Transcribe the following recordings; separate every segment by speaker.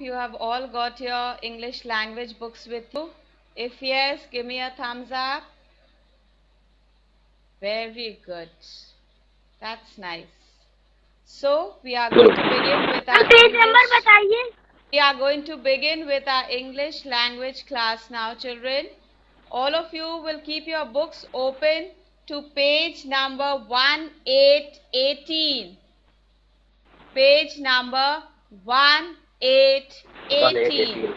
Speaker 1: you have all got your English language books with you. If yes, give me a thumbs up. Very good. That's nice. So, we are going to begin with our English language class now, children. All of you will keep your books open to page number 1818. Page number 1818.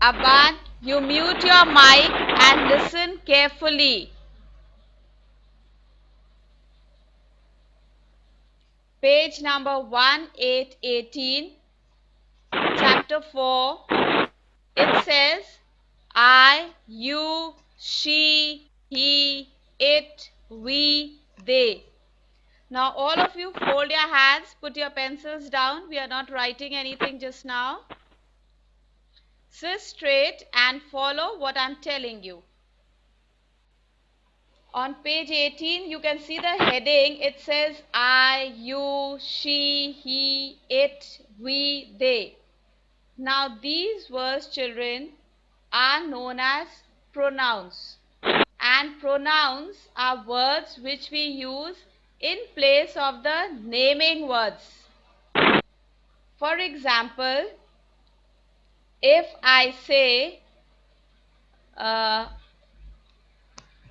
Speaker 1: Aban, you mute your mic and listen carefully. Page number 1818, chapter 4, it says, I, you, she, he, it, we, they. Now all of you fold your hands, put your pencils down. We are not writing anything just now. Sit straight and follow what I'm telling you. On page 18, you can see the heading. It says I, you, she, he, it, we, they. Now these words, children, are known as pronouns. And pronouns are words which we use in place of the naming words. For example, if I say,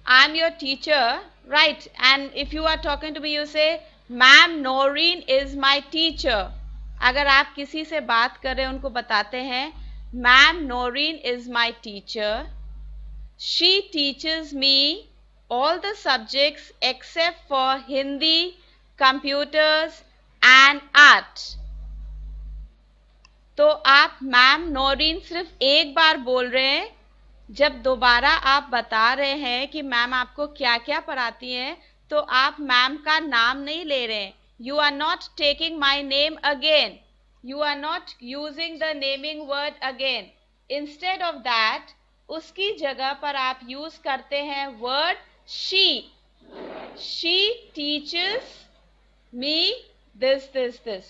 Speaker 1: I'm your teacher, right? And if you are talking to me, you say, Ma'am Noreen is my teacher. अगर आप किसी से बात कर रहे हैं, उनको बताते हैं, Ma'am Noreen is my teacher. She teaches me all the subjects except for Hindi, computers and art. तो आप मैम नौरीन सिर्फ एक बार बोल रहे हैं. जब दोबारा आप बता रहे हैं कि मैम आपको क्या क्या पढ़ाती हैं, तो आप मैम का नाम नहीं ले रहे हैं. You are not taking my name again. You are not using the naming word again. Instead of that, उसकी जगह पर आप यूज करते हैं word she. She teachers me this this this.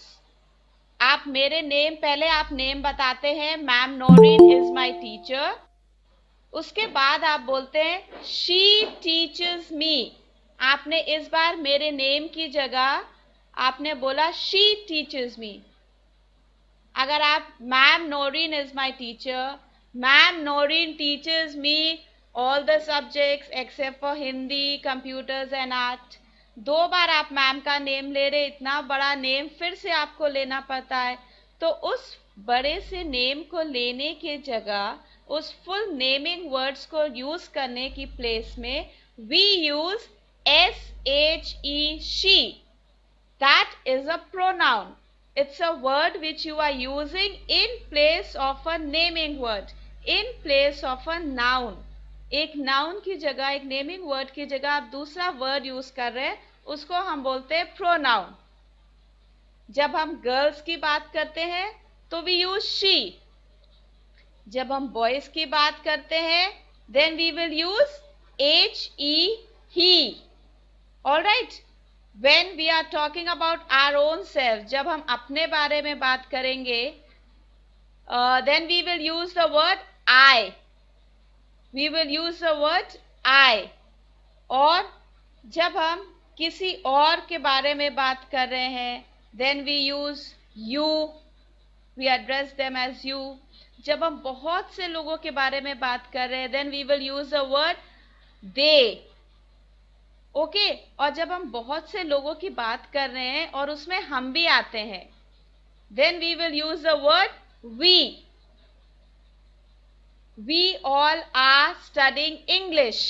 Speaker 1: आप मेरे नेम, पहले आप नेम बताते हैं, ma'am Naureen is my teacher. उसके बाद आप बोलते हैं शी टीचर्स मी. आपने इस बार मेरे नेम की जगह आपने बोला शी टीचर्स मी. अगर आप ma'am Naureen is my teacher, ma'am Naureen teachers me all the subjects except for Hindi, computers and art. दो बार आप मैम का नेम ले रहे, इतना बड़ा नेम फिर से आपको लेना पड़ता है. तो उस बड़े से नेम को लेने की जगह उस फुल नेमिंग वर्ड्स को यूज करने की प्लेस में we use SHE, she. That is a pronoun. It's a word which you are using in place of a naming word, in place of a noun. एक noun की जगह, एक naming word की जगह आप दूसरा वर्ड यूज कर रहे हैं, उसको हम बोलते हैं प्रोनाउन. जब हम गर्ल्स की बात करते हैं तो वी यूज शी. जब हम बॉयज की बात करते हैं, then we will use HE, he. All right. When we are talking about our own self, जब हम अपने बारे में बात करेंगे, then we will use the word I. We will use the word I. और जब हम किसी और के बारे में बात कर रहे हैं, then we use you. We address them as you. जब हम बहुत से लोगों के बारे में बात कर रहे हैं, then we will use the word they. Okay. और जब हम बहुत से लोगों की बात कर रहे हैं और उसमें हम भी आते हैं, then we will use the word we. We all are studying English.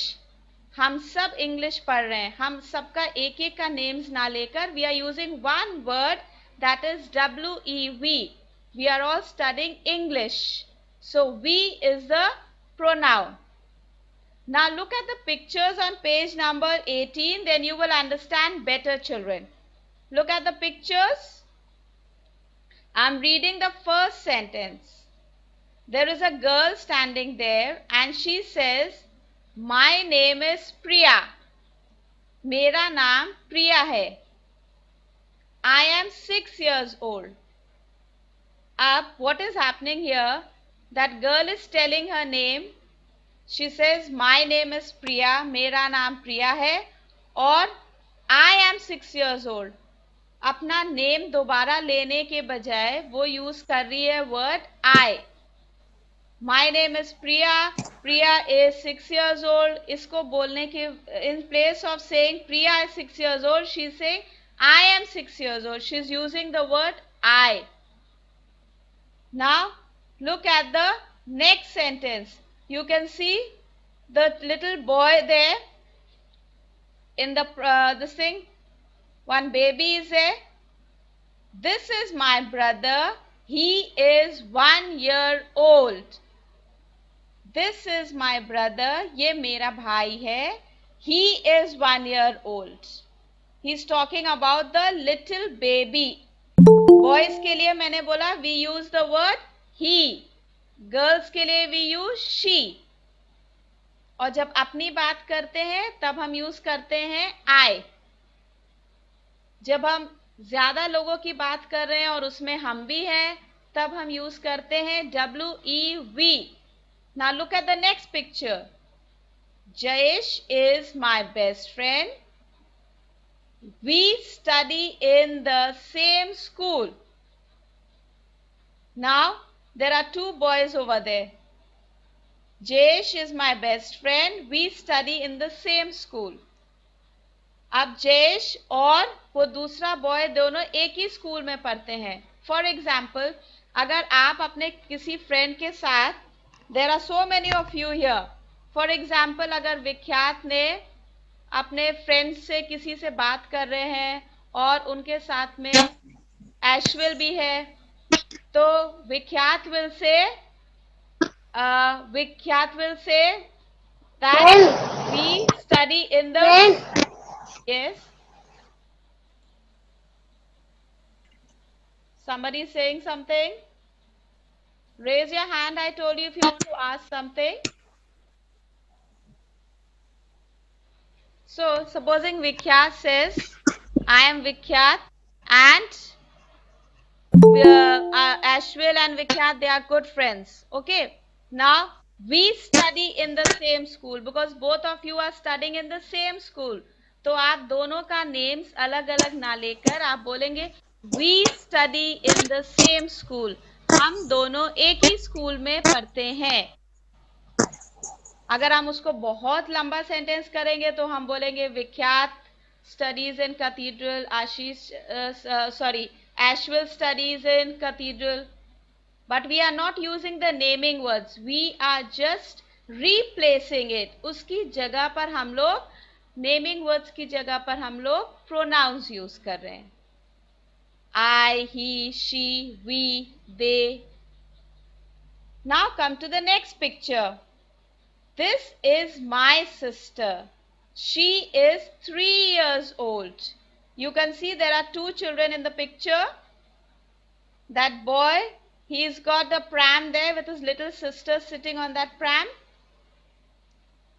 Speaker 1: हम सब इंग्लिश पढ़ रहे हैं. हम सबका एक एक का नेम्स ना लेकर, we are using one word, that is WEV. We are all studying English. So we is the pronoun. Now look at the pictures on page number 18, then you will understand better, children. Look at the pictures. I'm reading the first sentence. There is a girl standing there and she says, My name is Priya. मेरा नाम प्रिया है. I am 6 years old. Up, what is happening here? That girl is telling her name. She says, my name is Priya. मेरा नाम प्रिया है. और I am 6 years old. अपना name दोबारा लेने के बजाय वो यूज कर रही है word I. My name is Priya. Priya is 6 years old. इसको बोलने के in place of saying Priya is 6 years old, she is saying I am 6 years old. She is using the word I. Now look at the next sentence. You can see the little boy there in the this thing. One baby is there. This is my brother. He is 1 year old. This is my brother. ये मेरा भाई है. He is 1 year old. He's talking about the little baby. Boys के लिए मैंने बोला we use the word he. Girls के लिए we use she. और जब अपनी बात करते हैं तब हम यूज करते हैं I. जब हम ज्यादा लोगों की बात कर रहे हैं और उसमें हम भी हैं तब हम यूज करते हैं WEV. Now look at the next picture. Jayesh is my best friend. We study in the same school. Now there are two boys over there. Jayesh is my best friend. We study in the same school. अब जयेश और वो दूसरा boy दोनों एक ही school में पढ़ते हैं. For example, अगर आप अपने किसी फ्रेंड के साथ, there are so many of you here, for example अगर विख्यात ने अपने फ्रेंड से किसी से बात कर रहे हैं और उनके साथ में एशविल भी है, तो Vikhyat will say that we study in the Yes. Somebody is saying something? Raise your hand. I told you if you want to ask something. So, supposing Vikhyat says, I am Vikhyat and Ashwil and Vikhyat, they are good friends. Okay. Now, we study in the same school because both of you are studying in the same school. तो आप दोनों का names अलग अलग ना लेकर आप बोलेंगे we study in the same school. हम दोनों एक ही स्कूल में पढ़ते हैं. अगर हम उसको बहुत लंबा सेंटेंस करेंगे तो हम बोलेंगे विख्यात studies in cathedral, Ashish Ashwil studies in cathedral. But we are not using the naming words. We are just replacing it. उसकी जगह पर हम लोग नेमिंग वर्ड्स की जगह पर हम लोग प्रोनाउंस यूज कर रहे हैं. I, he, she, we, they. Now come to the next picture. This is my sister. She is 3 years old. You can see there are two children in the picture. That boy, he's got the pram there with his little sister sitting on that pram.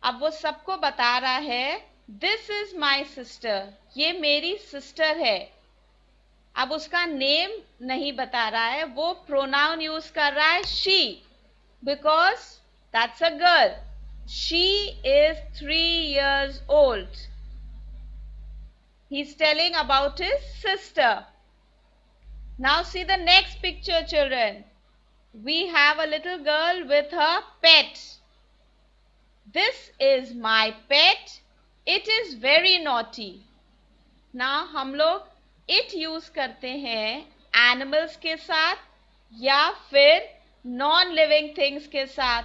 Speaker 1: अब वो सबको बता रहा है this is my sister, ये मेरी sister है. अब उसका नेम नहीं बता रहा है, वो प्रोनाउन यूज कर रहा है she, because that's a girl. She is 3 years old. He's telling about his sister. Now see the next picture, children. We have a little girl with her pet. This is my pet. It is very naughty. Now हम लोग it use करते हैं animals के साथ या फिर non living things के साथ,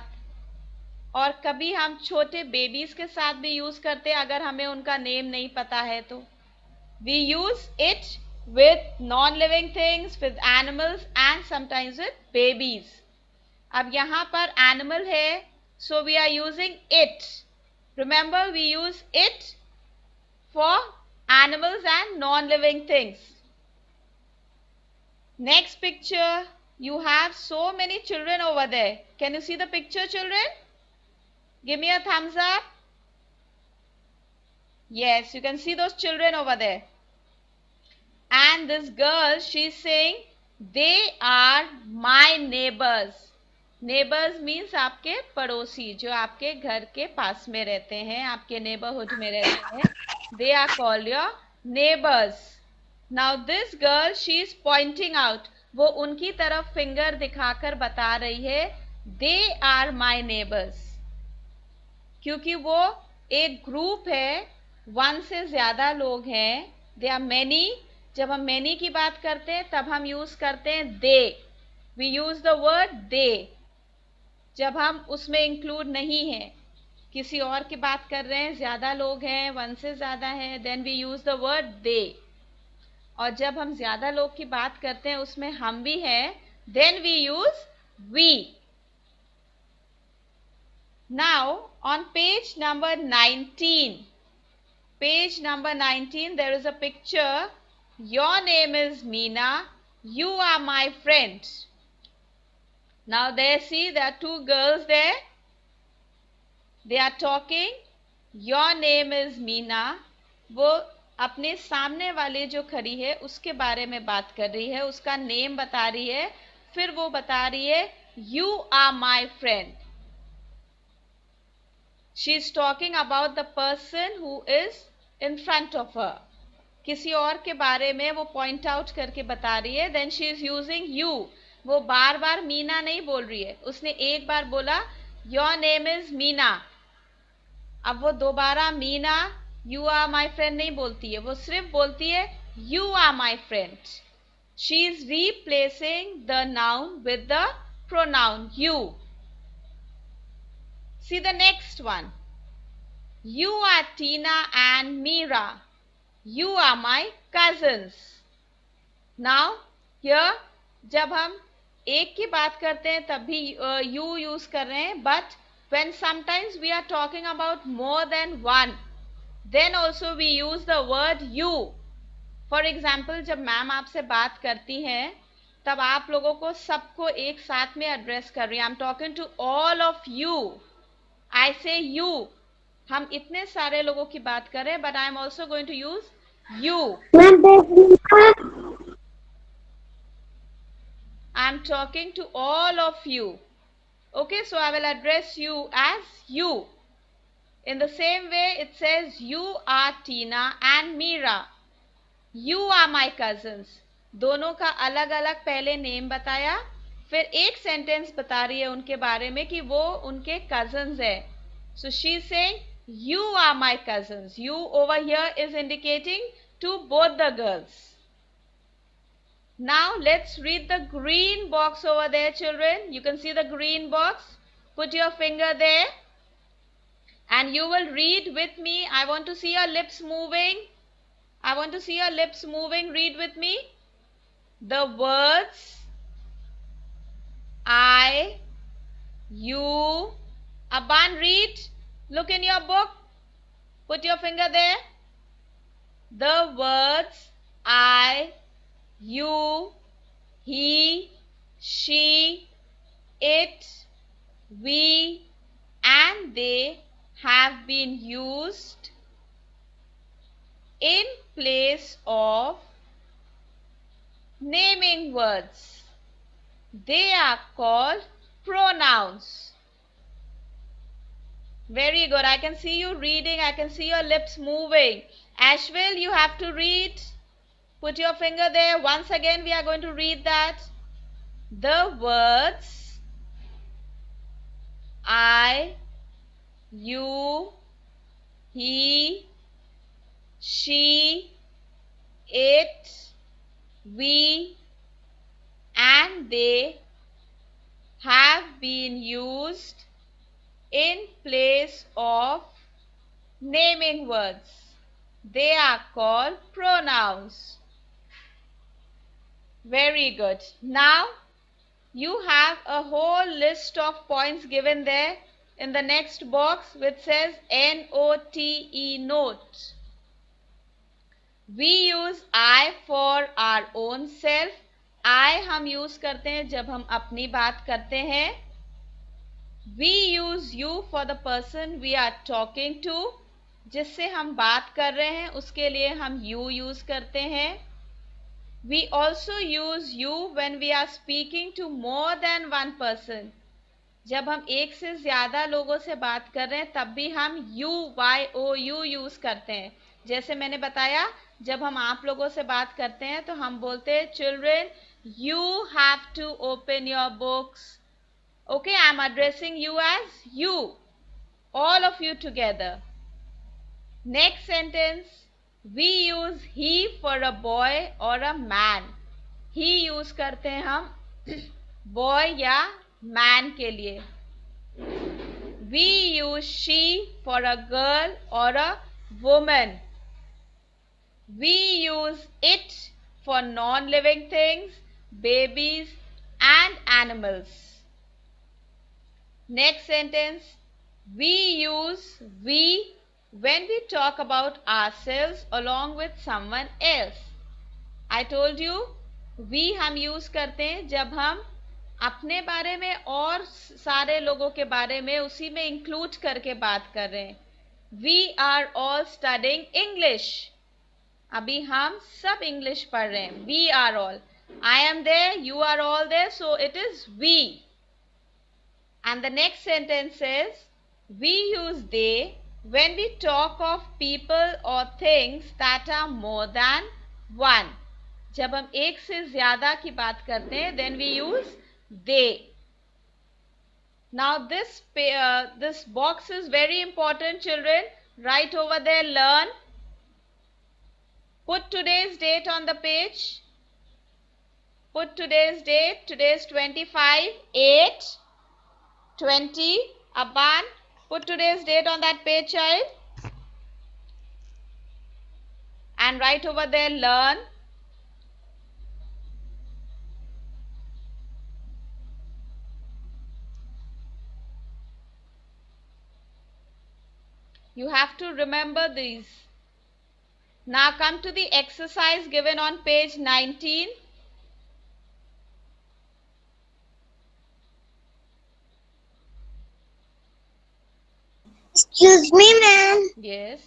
Speaker 1: और कभी हम छोटे बेबीज के साथ भी यूज करते हैं अगर हमें उनका नेम नहीं पता है तो. We use it with non-living things, with animals and sometimes with babies. अब यहाँ पर animal है, so we are using it. Remember, we use it for animals and non-living things. Next picture, you have so many children over there. Can you see the picture, children? Give me a thumbs up. Yes, you can see those children over there. And this girl, she's saying, They are my neighbors. Neighbours means आपके पड़ोसी, जो आपके घर के पास में रहते हैं, आपके नेबरहुड में रहते हैं. They are called your neighbours. Now this girl, she is pointing out. वो उनकी तरफ फिंगर दिखाकर बता रही है, दे आर माई नेबर्स. क्योंकि वो एक ग्रुप है, वन से ज्यादा लोग हैं. They are many. जब हम मैनी की बात करते हैं तब हम यूज करते हैं दे. वी यूज द वर्ड दे. जब हम उसमें इंक्लूड नहीं है, किसी और की बात कर रहे हैं, ज्यादा लोग हैं, वन से ज्यादा है, then we use the word they. और जब हम ज्यादा लोग की बात करते हैं, उसमें हम भी हैं, then we use we. Now on page number 19, there is a picture. Your name is Meena. You are my friend. Now there, see, there are two girls there. They are talking. Your name is Meena. वो अपने सामने वाले जो खड़ी है उसके बारे में बात कर रही है, उसका नेम बता रही है. फिर वो बता रही है, You are my friend. She is talking about the person who is in front of her. किसी और के बारे में वो पॉइंट आउट करके बता रही है. Then she is using you. वो बार बार मीना नहीं बोल रही है. उसने एक बार बोला Your name is मीना. अब वो दोबारा Meena, You are my friend नहीं बोलती है. वो सिर्फ बोलती है You are my friend. She is replacing the noun with the pronoun you. See the next one. You are Tina and Meera. You are my cousins. Now here जब हम एक की बात करते हैं तब भी you यूज कर रहे हैं, but when sometimes we are talking about more than one, then also we use the word you. For example, जब मैम आपसे बात करती हैं तब आप लोगों को सबको एक साथ में एड्रेस कर रही है. I'm talking to all of you. I say you. हम इतने सारे लोगों की बात कर रहे हैं, but I am also going to use you. I am talking to all of you. Okay, so I will address you as you. In the same way, it says you are Tina and Meera. You are my cousins. दोनों का अलग अलग पहले name बताया, फिर एक sentence बता रही है उनके बारे में कि वो उनके cousins है. So she is saying you are my cousins. You over here is indicating to both the girls. Now let's read the green box over there, children. You can see the green box. Put your finger there and you will read with me. I want to see your lips moving. I want to see your lips moving. Read with me. The words I, you. Aban, read. Look in your book. Put your finger there. The words I, you, he, she, it, we, and they have been used in place of naming words. They are called pronouns. Very good. I can see you reading. I can see your lips moving. Ashville, you have to read. Put your finger there. Once again, we are going to read that. The words I, you, he, she, it, we, and they have been used in place of naming words. They are called pronouns. Very good. Now you have a whole list of points given there in the next box which says NOTE, note. We use I for our own self. I हम use करते हैं जब हम अपनी बात करते हैं. We use you for the person we are talking to. जिससे हम बात कर रहे हैं उसके लिए हम you use करते हैं. We also use you when we are speaking to more than one person. जब हम एक से ज्यादा लोगों से बात कर रहे हैं तब भी हम you यूज करते हैं. जैसे मैंने बताया, जब हम आप लोगों से बात करते हैं तो हम बोलते हैं children, you have to open your books. Okay, I am addressing you as you, all of you together. Next sentence, we use he for a boy or a man. He use करते हैं हम boy या man के लिए. We use she for a girl or a woman. We use it for non-living things, babies and animals. Next sentence, we use we when we talk about ourselves along with someone else. I told you, we हम use करते हैं जब हम अपने बारे में और सारे लोगों के बारे में उसी में इंक्लूड करके बात कर रहे हैं. We are all studying English. अभी हम सब इंग्लिश पढ़ रहे हैं. We are all. I am there, you are all there, so it is we. And the next sentence says, we use they when we talk of people or things that are more than one. जब हम एक से ज्यादा की बात करते हैं, then we use they. Now this box is very important, children. Write over there, learn. Put today's date on the page. Put today's date. Today is 25/8/20. Abban, put today's date on that page, child. And write over there, learn. You have to remember these. Now come to the exercise given on page 19.
Speaker 2: Excuse me, ma'am.
Speaker 1: Yes.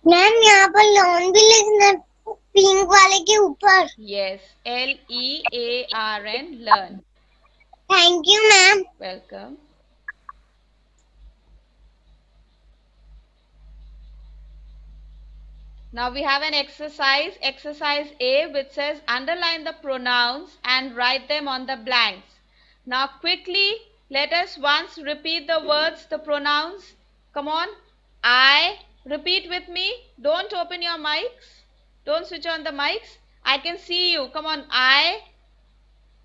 Speaker 2: Ma'am यहाँ पर lawn भी लिखना pink वाले के ऊपर.
Speaker 1: Yes. LEARN, learn.
Speaker 2: Thank you, ma'am.
Speaker 1: Welcome. Now we have an exercise A, which says underline the pronouns and write them on the blanks. Now quickly, let us once repeat the words, the pronouns. Come on. I. Repeat with me. Don't open your mics. Don't switch on the mics. I can see you. Come on. I.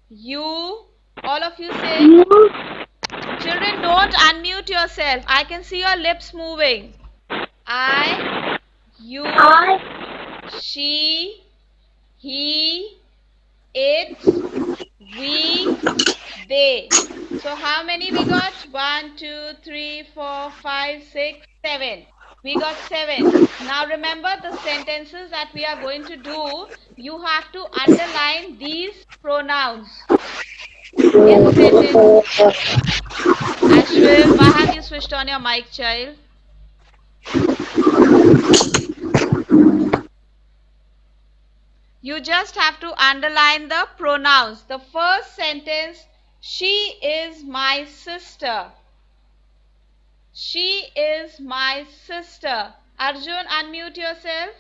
Speaker 1: You. All of you say. Children, don't unmute yourself. I can see your lips moving. I. You, she, he, it, we, they. So how many we got? 1, 2, 3, 4, 5, 6, 7. We got 7. Now remember the sentences that we are going to do. You have to underline these pronouns. Yes, sentence. Ashwin, why have you switched on your mic, child? You just have to underline the pronouns. The first sentence, she is my sister. She is my sister. Arjun, unmute yourself.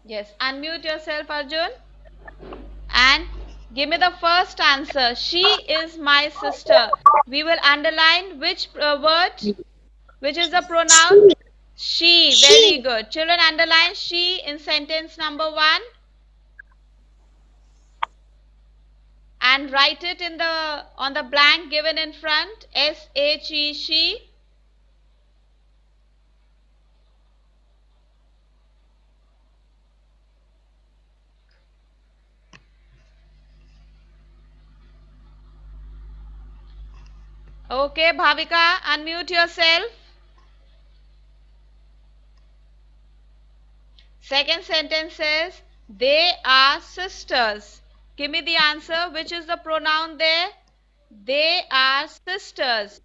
Speaker 1: Yes, unmute yourself, Arjun. And give me the first answer. She is my sister. We will underline which word? Which is the pronoun? She. Very good. Children, underline she in sentence number 1. And write it in on the blank given in front. S-H-E, she. Okay, Bhavika, unmute yourself. Second sentence says, they are sisters. Give me the answer. Which is the pronoun there? They are sisters.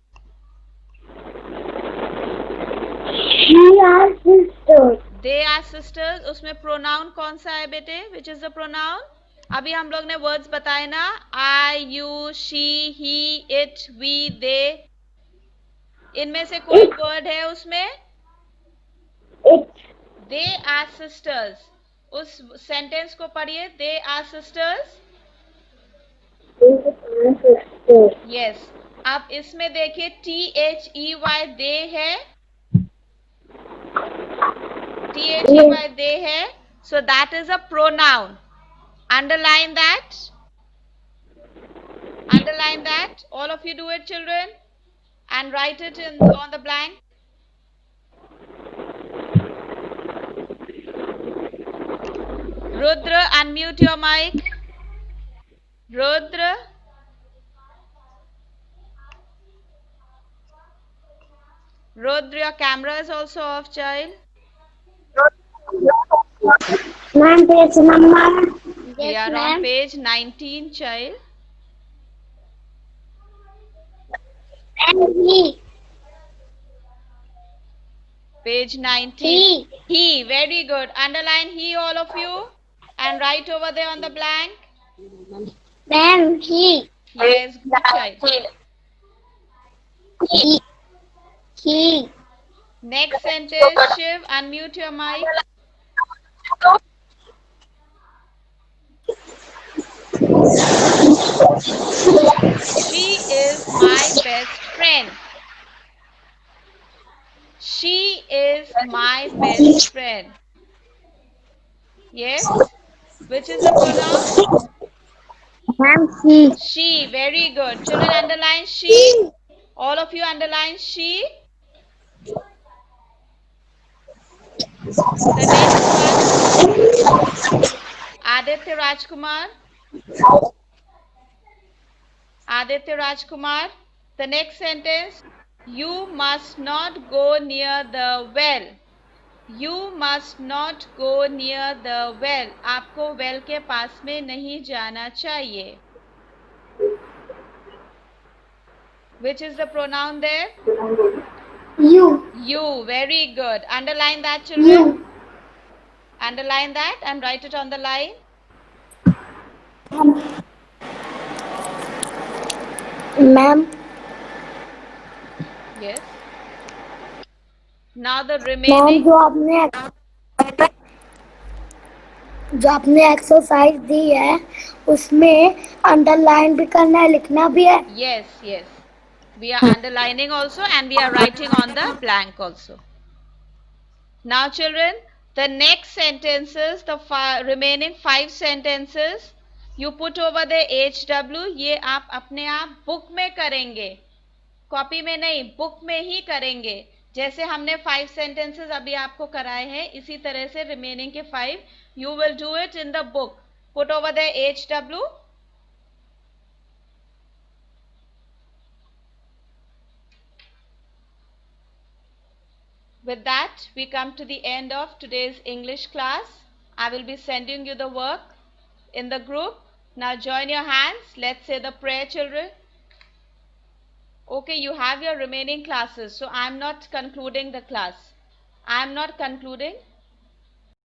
Speaker 2: are sisters.
Speaker 1: They are sisters. उसमें pronoun कौन सा है बेटे? Which is the pronoun? अभी हम लोग ने words बताए ना, I, you, she, he, it, we, they. इनमें से कोई word है उसमें?
Speaker 2: It.
Speaker 1: They are sisters. उस sentence को पढ़िए. They are sisters.
Speaker 2: They are sisters.
Speaker 1: Yes. अब इसमें देखिए THEY they है. THEY they है. So that is a pronoun. Underline that. Underline that. All of you do it, children, and write it on the blank. Rudra, unmute your mic. Rudra. Rudra, your camera is also off, child.
Speaker 2: Ma'am, page number.
Speaker 1: We
Speaker 2: Yes,
Speaker 1: are
Speaker 2: ma'am.
Speaker 1: on page 19, child.
Speaker 2: And he.
Speaker 1: Page 19.
Speaker 2: He.
Speaker 1: Very good. Underline he, all of you, and write over there on the blank.
Speaker 2: Ma'am, he.
Speaker 1: Yes, good child.
Speaker 2: He.
Speaker 1: Next sentence, Shiv, unmute your mic. She is my best friend. She is my best friend. Yes? Which is the pronoun?
Speaker 2: Ma'am, she.
Speaker 1: She. Very good. Children, underline she. All of you underline she. The next one. Aditya Rajkumar. Aditya Rajkumar. The next sentence. You must not go near the well. You must not go near the well. आपको well के पास में नहीं जाना चाहिए. Which is the pronoun there?
Speaker 2: You.
Speaker 1: You. Very good. Underline that, children.
Speaker 2: You.
Speaker 1: Underline that and write it on the line.
Speaker 2: Ma'am.
Speaker 1: Yes. Now the remaining.
Speaker 2: जो आपने exercise दी है उसमें अंडरलाइन भी करना है, लिखना भी है.
Speaker 1: Yes, yes. We are underlining also and we are writing on the blank also. Now children, the next sentences, the remaining 5 sentences, you put over the HW. ये आप अपने आप बुक में करेंगे, कॉपी में नहीं, बुक में ही करेंगे. जैसे हमने 5 sentences अभी आपको कराए हैं, इसी तरह से remaining के 5 you will do it in the book. Put over the HW. With that, we come to the end of today's English class. I will be sending you the work in the group. Now join your hands. Let's say the prayer, children. Okay, you have your remaining classes, so I am not concluding the class. I am not concluding.